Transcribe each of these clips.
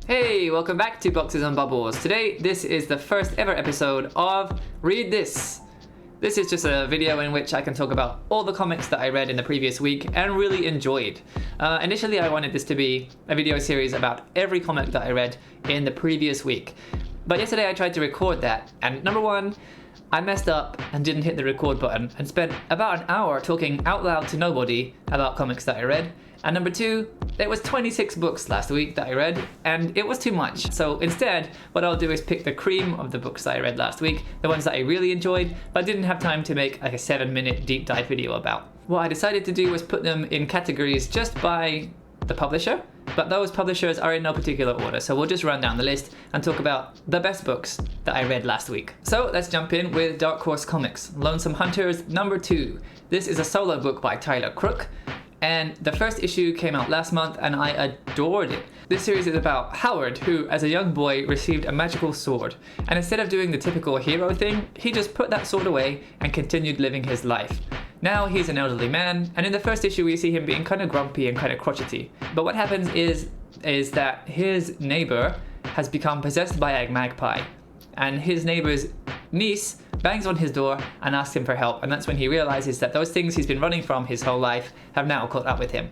Hey, welcome back to Boxes and Bubbles. Today, this is the first ever episode of Read This. This is just a video in which I can talk about all the comics that I read in the previous week and really enjoyed. Initially, I wanted this to be a video series about every comic that I read in the previous week. But yesterday I tried to record that, and number one, I messed up and didn't hit the record button and spent about an hour talking out loud to nobody about comics that I read. And number two, there was 26 books last week that I read, and it was too much. So instead, what I'll do is pick the cream of the books that I read last week, the ones that I really enjoyed, but didn't have time to make like a 7-minute deep dive video about. What I decided to do was put them in categories just by the publisher, but those publishers are in no particular order, so we'll just run down the list and talk about the best books that I read last week. So let's jump in with Dark Horse Comics, Lonesome Hunters number 2. This is a solo book by Tyler Crook, and the first issue came out last month and I adored it. This series is about Howard, who as a young boy received a magical sword, and instead of doing the typical hero thing, he just put that sword away and continued living his life. Now he's an elderly man, and in the first issue we see him being kind of grumpy and kind of crotchety. But what happens is that his neighbor has become possessed by a magpie, and his neighbor's niece bangs on his door and asks him for help, and that's when he realizes that those things he's been running from his whole life have now caught up with him.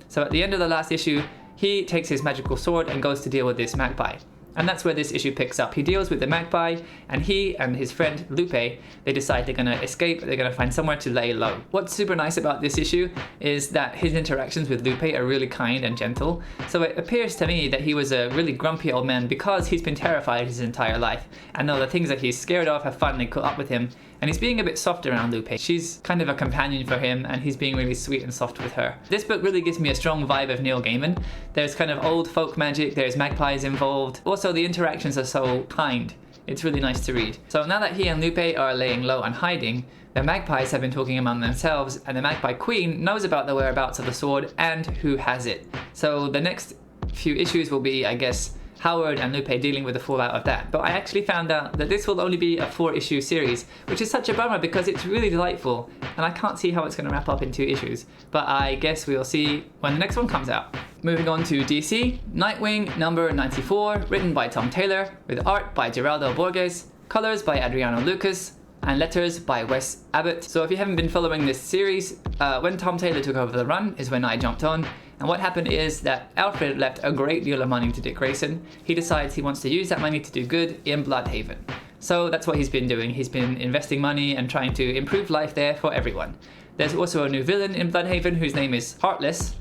So at the end of the last issue, he takes his magical sword and goes to deal with this magpie. And that's where this issue picks up. He deals with the magpie, and he and his friend Lupe, they decide they're gonna escape, they're gonna find somewhere to lay low. What's super nice about this issue is that his interactions with Lupe are really kind and gentle. So it appears to me that he was a really grumpy old man because he's been terrified his entire life. And though the things that he's scared of have finally caught up with him, and he's being a bit soft around Lupe. She's kind of a companion for him, and he's being really sweet and soft with her. This book really gives me a strong vibe of Neil Gaiman. There's kind of old folk magic, there's magpies involved. Also, the interactions are so kind. It's really nice to read. So now that he and Lupe are laying low and hiding, the magpies have been talking among themselves, and the magpie queen knows about the whereabouts of the sword and who has it. So the next few issues will be, I guess, Howard and Lupe dealing with the fallout of that. But I actually found out that this will only be a 4-issue series, which is such a bummer because it's really delightful, and I can't see how it's going to wrap up in 2 issues. But I guess we'll see when the next one comes out. Moving on to DC, Nightwing number 94, written by Tom Taylor, with art by Geraldo Borges, colors by Adriano Lucas, and letters by Wes Abbott. So if you haven't been following this series, when Tom Taylor took over the run is when I jumped on. And what happened is that Alfred left a great deal of money to Dick Grayson. He decides he wants to use that money to do good in Bloodhaven. So that's what he's been doing. He's been investing money and trying to improve life there for everyone. There's also a new villain in Bloodhaven whose name is Heartless,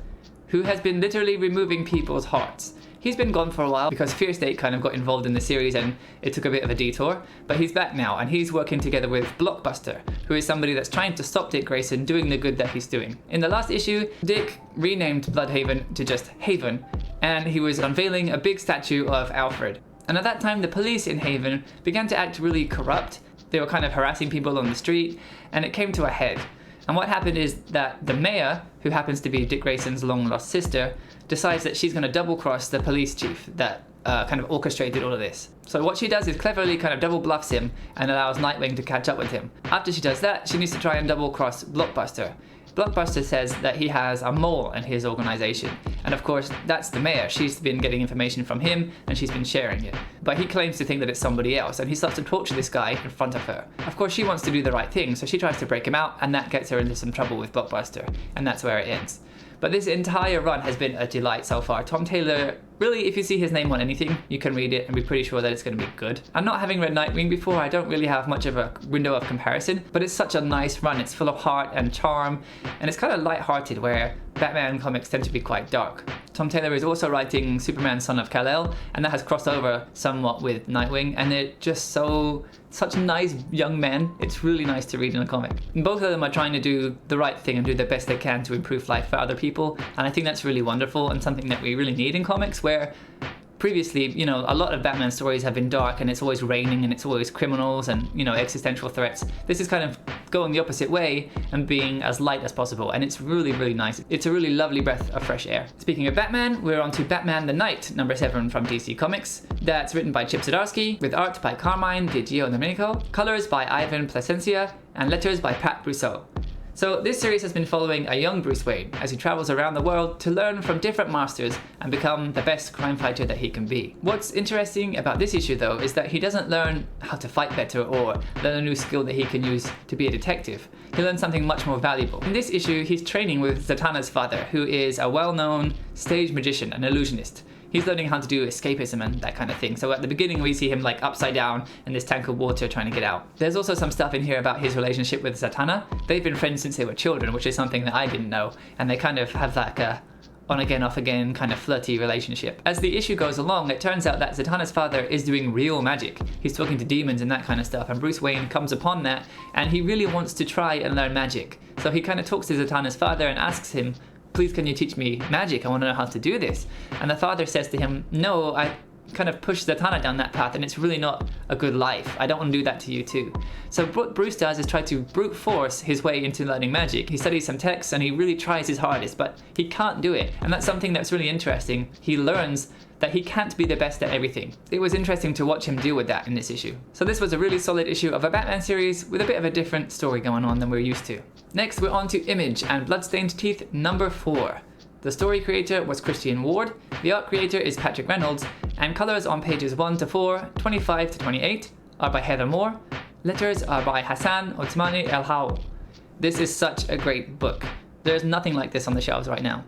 who has been literally removing people's hearts. He's been gone for a while because Fear State kind of got involved in the series and it took a bit of a detour, but he's back now and he's working together with Blockbuster, who is somebody that's trying to stop Dick Grayson doing the good that he's doing. In the last issue, Dick renamed Bloodhaven to just Haven, and he was unveiling a big statue of Alfred. And at that time, the police in Haven began to act really corrupt. They were kind of harassing people on the street, and it came to a head. And what happened is that the mayor, who happens to be Dick Grayson's long-lost sister, decides that she's going to double-cross the police chief that kind of orchestrated all of this. So what she does is cleverly kind of double-bluffs him and allows Nightwing to catch up with him. After she does that, she needs to try and double-cross Blockbuster. Blockbuster says that he has a mole in his organization, and of course that's the mayor. She's been getting information from him and she's been sharing it. But he claims to think that it's somebody else, and he starts to torture this guy in front of her. Of course she wants to do the right thing, so she tries to break him out, and that gets her into some trouble with Blockbuster, and that's where it ends. But this entire run has been a delight so far. Tom Taylor, really, if you see his name on anything, you can read it and be pretty sure that it's going to be good. And not having read Nightwing before, I don't really have much of a window of comparison, but it's such a nice run. It's full of heart and charm, and it's kind of light-hearted, where Batman comics tend to be quite dark. Tom Taylor is also writing Superman Son of Kal-El, and that has crossed over somewhat with Nightwing, and they're just such nice young men. It's really nice to read in a comic. And both of them are trying to do the right thing and do the best they can to improve life for other people, and I think that's really wonderful and something that we really need in comics, where previously, you know, a lot of Batman stories have been dark and it's always raining and it's always criminals and, you know, existential threats. This is kind of going the opposite way and being as light as possible, and it's really, really nice. It's a really lovely breath of fresh air. Speaking of Batman, we're on to Batman the Knight, number 7 from DC Comics. That's written by Chip Zdarsky, with art by Carmine Di Giandomenico, colors by Ivan Placencia, and letters by Pat Brousseau. So this series has been following a young Bruce Wayne as he travels around the world to learn from different masters and become the best crime fighter that he can be. What's interesting about this issue though is that he doesn't learn how to fight better or learn a new skill that he can use to be a detective. He learns something much more valuable. In this issue, he's training with Zatanna's father, who is a well-known stage magician, an illusionist. He's learning how to do escapism and that kind of thing. So at the beginning we see him like upside down in this tank of water trying to get out. There's also some stuff in here about his relationship with Zatanna. They've been friends since they were children, which is something that I didn't know. And they kind of have like a on again, off again kind of flirty relationship. As the issue goes along, it turns out that Zatanna's father is doing real magic. He's talking to demons and that kind of stuff, and Bruce Wayne comes upon that and he really wants to try and learn magic. So he kind of talks to Zatanna's father and asks him, please can you teach me magic? I want to know how to do this. And the father says to him, no, I kind of pushed Zatanna down that path and it's really not a good life. I don't want to do that to you too. So what Bruce does is try to brute force his way into learning magic. He studies some texts and he really tries his hardest, but he can't do it. And that's something that's really interesting. He learns that he can't be the best at everything. It was interesting to watch him deal with that in this issue. So this was a really solid issue of a Batman series with a bit of a different story going on than we're used to. Next we're on to Image and Bloodstained Teeth number 4. The story creator was Christian Ward, the art creator is Patrick Reynolds, and colors on pages 1 to 4, 25 to 28 are by Heather Moore, letters are by Hassan Othmani El Hao. This is such a great book. There's nothing like this on the shelves right now.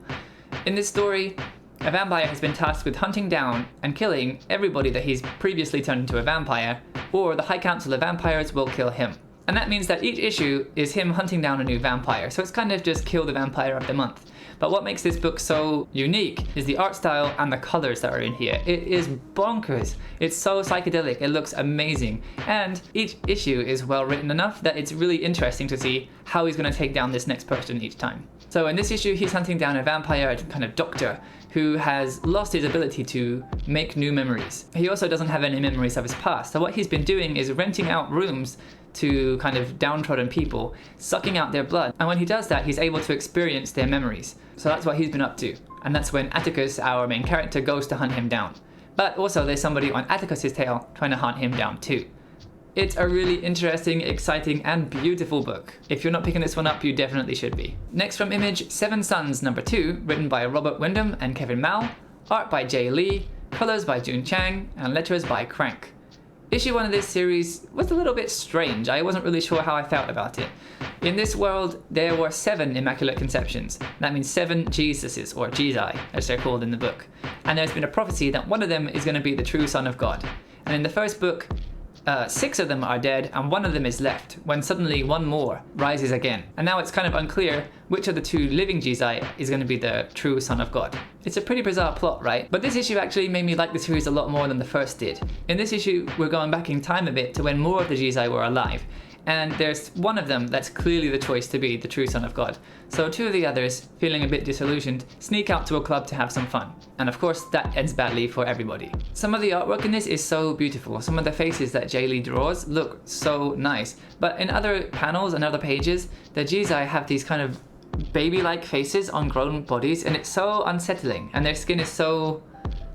In this story, a vampire has been tasked with hunting down and killing everybody that he's previously turned into a vampire, or the High Council of Vampires will kill him. And that means that each issue is him hunting down a new vampire, so it's kind of just kill the vampire of the month. But what makes this book so unique is the art style and the colors that are in here. It is bonkers. It's so psychedelic, it looks amazing. And each issue is well written enough that it's really interesting to see how he's going to take down this next person each time. So in this issue, he's hunting down a vampire, a kind of doctor, who has lost his ability to make new memories. He also doesn't have any memories of his past. So what he's been doing is renting out rooms to kind of downtrodden people, sucking out their blood. And when he does that, he's able to experience their memories. So that's what he's been up to. And that's when Atticus, our main character, goes to hunt him down. But also there's somebody on Atticus's tail trying to hunt him down too. It's a really interesting, exciting, and beautiful book. If you're not picking this one up, you definitely should be. Next from Image, Seven Sons number 2, written by Robert Wyndham and Kevin Mao, art by Jay Lee, colors by Jun Chang, and letters by Crank. Issue 1 of this series was a little bit strange. I wasn't really sure how I felt about it. In this world, there were 7 Immaculate Conceptions. That means 7 Jesuses, or Jesi, as they're called in the book. And there's been a prophecy that one of them is going to be the true Son of God. And in the first book, 6 of them are dead and 1 of them is left, when suddenly 1 more rises again. And now it's kind of unclear which of the 2 living Jesi is going to be the true Son of God. It's a pretty bizarre plot, right? But this issue actually made me like the series a lot more than the first did. In this issue, we're going back in time a bit to when more of the Jesi were alive. And there's one of them that's clearly the choice to be the true Son of God. So 2 of the others, feeling a bit disillusioned, sneak out to a club to have some fun. And of course, that ends badly for everybody. Some of the artwork in this is so beautiful. Some of the faces that Jay Lee draws look so nice. But in other panels and other pages, the Jesi have these kind of baby-like faces on grown bodies, and it's so unsettling. And their skin is so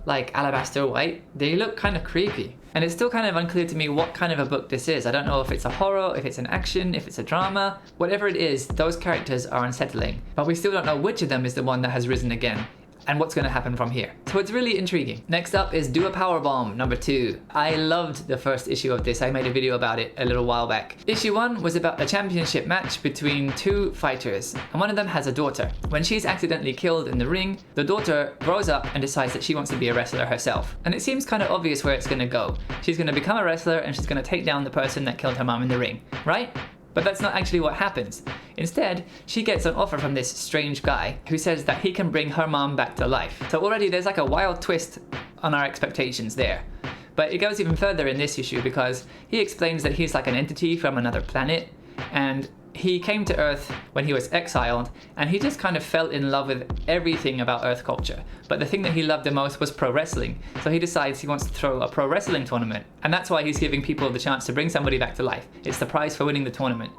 like alabaster white. They look kind of creepy. And it's still kind of unclear to me what kind of a book this is. I don't know if it's a horror, if it's an action, if it's a drama. Whatever it is, those characters are unsettling. But we still don't know which of them is the one that has risen again, and what's going to happen from here. So it's really intriguing. Next up is Do a Powerbomb number 2. I loved the first issue of this. I made a video about it a little while back. Issue 1 was about a championship match between 2 fighters, and one of them has a daughter. When she's accidentally killed in the ring, the daughter grows up and decides that she wants to be a wrestler herself. And it seems kind of obvious where it's going to go. She's going to become a wrestler and she's going to take down the person that killed her mom in the ring, right? But that's not actually what happens. Instead, she gets an offer from this strange guy who says that he can bring her mom back to life. So already there's like a wild twist on our expectations there. But it goes even further in this issue because he explains that he's like an entity from another planet, and he came to Earth when he was exiled, and he just kind of fell in love with everything about Earth culture. But the thing that he loved the most was pro wrestling. So he decides he wants to throw a pro wrestling tournament, and that's why he's giving people the chance to bring somebody back to life. It's the prize for winning the tournament.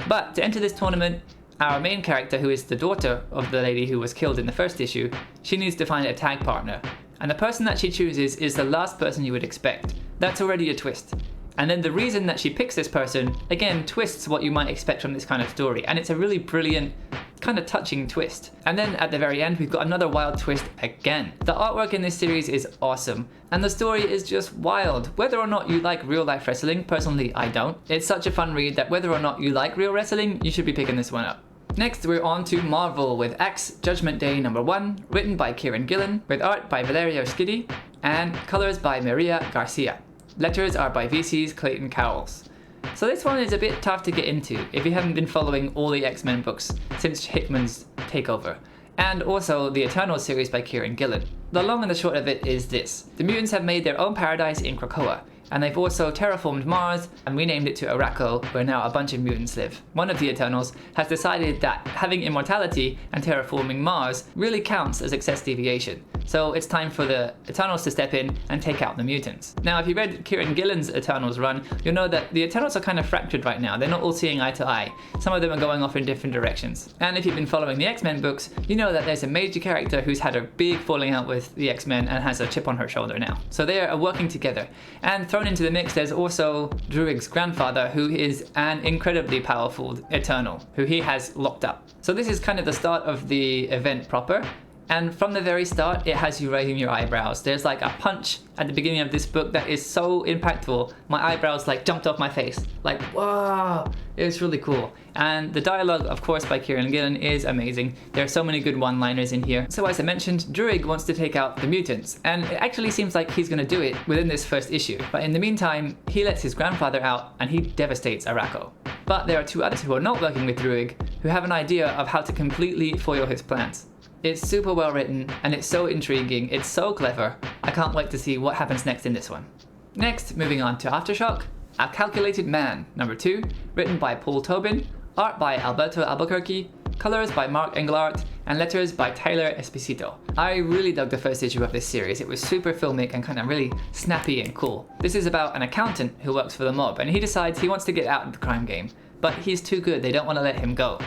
But to enter this tournament, our main character, who is the daughter of the lady who was killed in the first issue, she needs to find a tag partner. And the person that she chooses is the last person you would expect. That's already a twist. And then the reason that she picks this person, again, twists what you might expect from this kind of story. And it's a really brilliant, kind of touching twist. And then at the very end, we've got another wild twist again. The artwork in this series is awesome, and the story is just wild. Whether or not you like real life wrestling, personally I don't. It's such a fun read that whether or not you like real wrestling, you should be picking this one up. Next, we're on to Marvel with A.X.E Judgement Day #1, written by Kieran Gillen, with art by Valerio Schiti, and colors by Maria Garcia. Letters are by VC's Clayton Cowles. So this one is a bit tough to get into if you haven't been following all the X-Men books since Hickman's takeover, and also the Eternals series by Kieran Gillen. The long and the short of it is this: the mutants have made their own paradise in Krakoa, and they've also terraformed Mars and renamed it to Arakko, where now a bunch of mutants live. One of the Eternals has decided that having immortality and terraforming Mars really counts as excess deviation. So it's time for the Eternals to step in and take out the mutants. Now, if you read Kieran Gillen's Eternals run, you'll know that the Eternals are kind of fractured right now. They're not all seeing eye to eye. Some of them are going off in different directions. And if you've been following the X-Men books, you know that there's a major character who's had a big falling out with the X-Men and has a chip on her shoulder now. So they are working together. And thrown into the mix, there's also Druig's grandfather, who is an incredibly powerful Eternal, who he has locked up. So this is kind of the start of the event proper. And from the very start, it has you raising your eyebrows. There's like a punch at the beginning of this book that is so impactful. My eyebrows like jumped off my face. Like, wow, it's really cool. And the dialogue, of course, by Kieran Gillen is amazing. There are so many good one-liners in here. So as I mentioned, Druig wants to take out the mutants. And it actually seems like he's gonna do it within this first issue. But in the meantime, he lets his grandfather out and he devastates Arakko. But there are two others who are not working with Druig who have an idea of how to completely foil his plans. It's super well written, and it's so intriguing, it's so clever. I can't wait to see what happens next in this one. Next, moving on to Aftershock, A Calculated Man, #2, written by Paul Tobin, art by Alberto Albuquerque, colors by Mark Englert, and letters by Tyler Esposito. I really dug the first issue of this series. It was super filmic and kind of really snappy and cool. This is about an accountant who works for the mob, and he decides he wants to get out of the crime game, but he's too good, they don't want to let him go.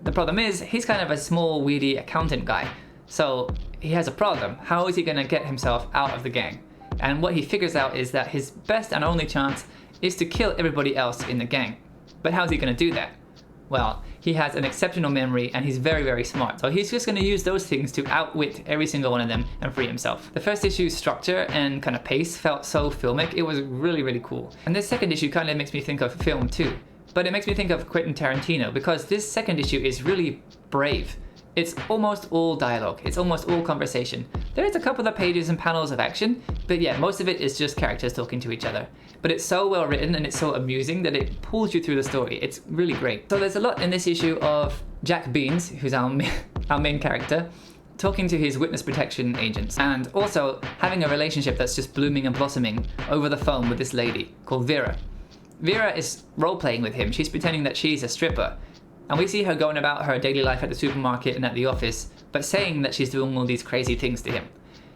The problem is, he's kind of a small, weedy accountant guy. So he has a problem. How is he going to get himself out of the gang? And what he figures out is that his best and only chance is to kill everybody else in the gang. But how's he going to do that? Well, he has an exceptional memory and he's very, very smart. So he's just going to use those things to outwit every single one of them and free himself. The first issue's structure and kind of pace felt so filmic. It was really, really cool. And this second issue kind of makes me think of film too. But it makes me think of Quentin Tarantino because this second issue is really brave. It's almost all dialogue, it's almost all conversation. There is a couple of pages and panels of action, but yeah, most of it is just characters talking to each other. But it's so well written and it's so amusing that it pulls you through the story. It's really great. So there's a lot in this issue of Jack Beans, who's our main character, talking to his witness protection agents, and also having a relationship that's just blooming and blossoming over the phone with this lady called Vera. Vera is role-playing with him. She's pretending that she's a stripper. And we see her going about her daily life at the supermarket and at the office, but saying that she's doing all these crazy things to him.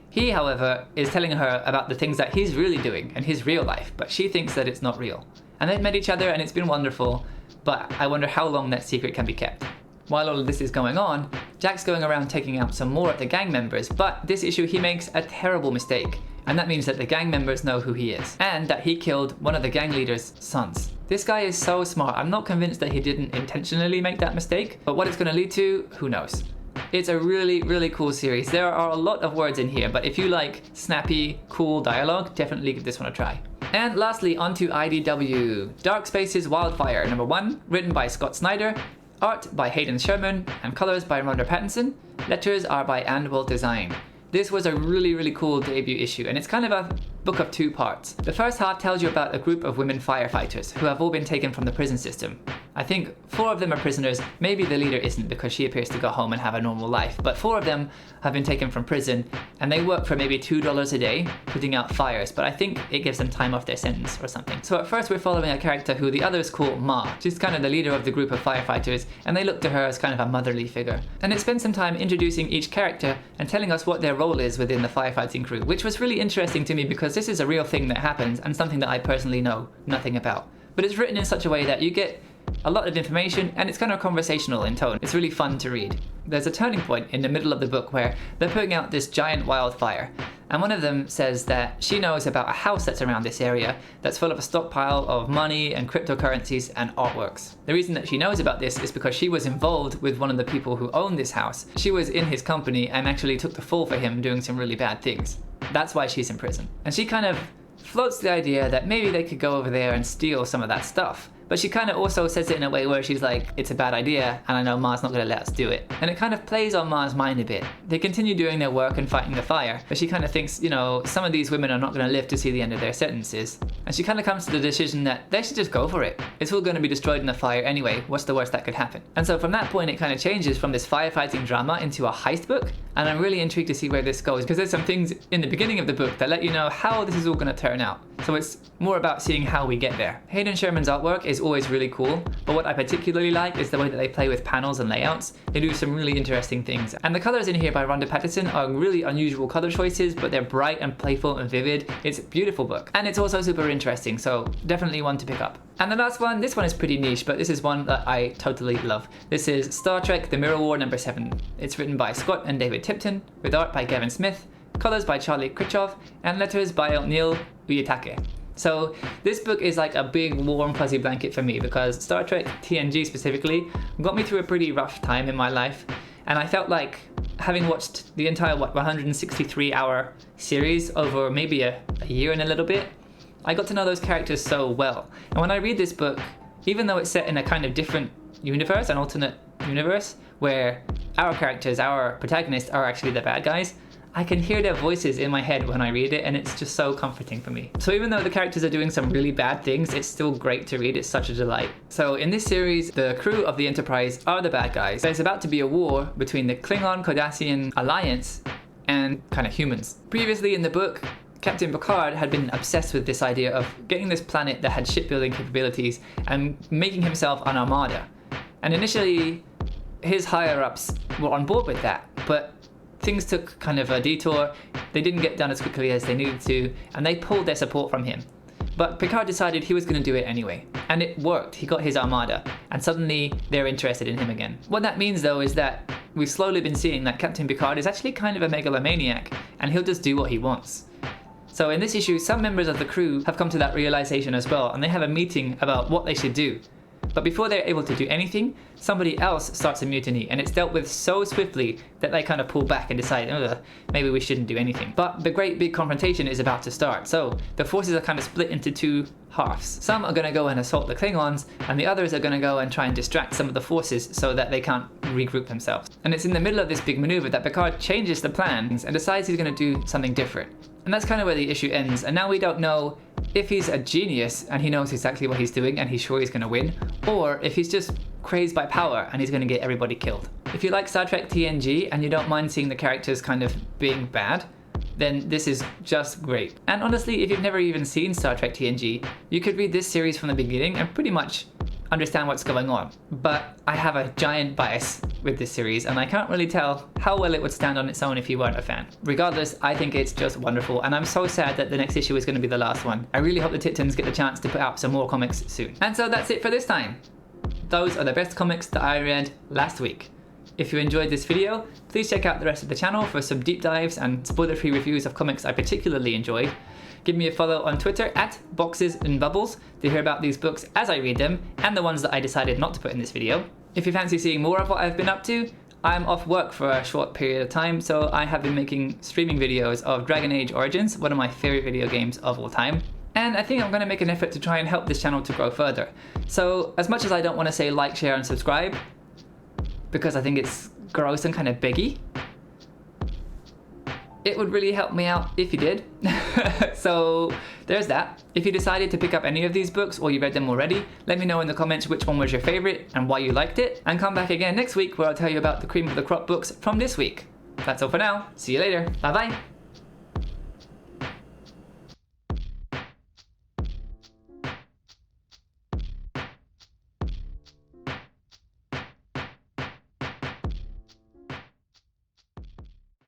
He, however, is telling her about the things that he's really doing in his real life, but she thinks that it's not real. And they've met each other and it's been wonderful, but I wonder how long that secret can be kept. While all of this is going on, Jack's going around taking out some more of the gang members, but this issue he makes a terrible mistake. And that means that the gang members know who he is, and that he killed one of the gang leader's sons. This guy is so smart. I'm not convinced that he didn't intentionally make that mistake, but what it's going to lead to, who knows. It's a really, really cool series. There are a lot of words in here, but if you like snappy, cool dialogue, definitely give this one a try. And lastly, onto IDW. Dark Spaces Wildfire, #1, written by Scott Snyder, art by Hayden Sherman, and colors by Rhonda Pattinson. Letters are by Anvil Design. This was a really, really cool debut issue, and it's kind of a book of two parts. The first half tells you about a group of women firefighters who have all been taken from the prison system. I think 4 of them are prisoners. Maybe the leader isn't because she appears to go home and have a normal life, but 4 of them have been taken from prison and they work for maybe $2 a day putting out fires, but I think it gives them time off their sentence or something. So at first we're following a character who the others call Ma. She's kind of the leader of the group of firefighters and they look to her as kind of a motherly figure. And it spends some time introducing each character and telling us what their role is within the firefighting crew, which was really interesting to me because this is a real thing that happens and something that I personally know nothing about. But it's written in such a way that you get a lot of information and it's kind of conversational in tone. It's really fun to read. There's a turning point in the middle of the book where they're putting out this giant wildfire And one of them says that she knows about a house that's around this area that's full of a stockpile of money and cryptocurrencies and artworks. The reason that she knows about this is because she was involved with one of the people who owned this house. She was in his company and actually took the fall for him doing some really bad things. That's why she's in prison. And she kind of floats the idea that maybe they could go over there and steal some of that stuff. But she kind of also says it in a way where she's like, it's a bad idea, and I know Ma's not going to let us do it. And it kind of plays on Ma's mind a bit. They continue doing their work and fighting the fire, but she kind of thinks, you know, some of these women are not going to live to see the end of their sentences. And she kind of comes to the decision that they should just go for it. It's all going to be destroyed in the fire anyway. What's the worst that could happen? And so from that point, it kind of changes from this firefighting drama into a heist book. And I'm really intrigued to see where this goes, because there's some things in the beginning of the book that let you know how this is all going to turn out. So it's more about seeing how we get there. Hayden Sherman's artwork is always really cool, but what I particularly like is the way that they play with panels and layouts. They do some really interesting things. And the colors in here by Rhonda Patterson are really unusual color choices, but they're bright and playful and vivid. It's a beautiful book. And it's also super interesting, so definitely one to pick up. And the last one, this one is pretty niche, but this is one that I totally love. This is Star Trek The Mirror War #7. It's written by Scott and David Tipton, with art by Gavin Smith, colors by Charlie Critchoff, and letters by Neil Uyetake. So this book is like a big warm fuzzy blanket for me, because Star Trek TNG specifically got me through a pretty rough time in my life, and I felt like having watched the entire 163-hour series over maybe a year and a little bit, I got to know those characters so well. And when I read this book, even though it's set in a kind of different universe, an alternate universe, where our characters, our protagonists, are actually the bad guys, I can hear their voices in my head when I read it, and it's just so comforting for me. So even though the characters are doing some really bad things, it's still great to read. It's such a delight. So in this series, the crew of the Enterprise are the bad guys. There's about to be a war between the Klingon-Cardassian alliance and kind of humans. Previously in the book, Captain Picard had been obsessed with this idea of getting this planet that had shipbuilding capabilities and making himself an armada. And initially, his higher-ups were on board with that, but things took kind of a detour. They didn't get done as quickly as they needed to, and they pulled their support from him. But Picard decided he was going to do it anyway, and it worked. He got his armada, and suddenly they're interested in him again. What that means though is that we've slowly been seeing that Captain Picard is actually kind of a megalomaniac, and he'll just do what he wants. So in this issue, some members of the crew have come to that realization as well, and they have a meeting about what they should do. But before they're able to do anything, somebody else starts a mutiny, and it's dealt with so swiftly that they kind of pull back and decide, maybe we shouldn't do anything. But the great big confrontation is about to start, so the forces are kind of split into two halves. Some are going to go and assault the Klingons, and the others are going to go and try and distract some of the forces so that they can't regroup themselves. And it's in the middle of this big maneuver that Picard changes the plans and decides he's going to do something different. And that's kind of where the issue ends, and now we don't know if he's a genius and he knows exactly what he's doing and he's sure he's going to win, or if he's just crazed by power and he's going to get everybody killed. If you like Star Trek TNG and you don't mind seeing the characters kind of being bad, then this is just great. And honestly, if you've never even seen Star Trek TNG, you could read this series from the beginning and pretty much understand what's going on. But I have a giant bias with this series, and I can't really tell how well it would stand on its own if you weren't a fan. Regardless, I think it's just wonderful, and I'm so sad that the next issue is going to be the last one. I really hope the Tiptons get the chance to put out some more comics soon. And so that's it for this time. Those are the best comics that I read last week. If you enjoyed this video, please check out the rest of the channel for some deep dives and spoiler-free reviews of comics I particularly enjoy. Give me a follow on Twitter at BoxesandBubbles to hear about these books as I read them, and the ones that I decided not to put in this video. If you fancy seeing more of what I've been up to, I'm off work for a short period of time, so I have been making streaming videos of Dragon Age Origins, one of my favorite video games of all time. And I think I'm going to make an effort to try and help this channel to grow further. So as much as I don't want to say like, share and subscribe, because I think it's gross and kind of biggy, it would really help me out if you did. So there's that. If you decided to pick up any of these books or you read them already, let me know in the comments which one was your favorite and why you liked it. And come back again next week where I'll tell you about the cream of the crop books from this week. That's all for now. See you later. Bye bye.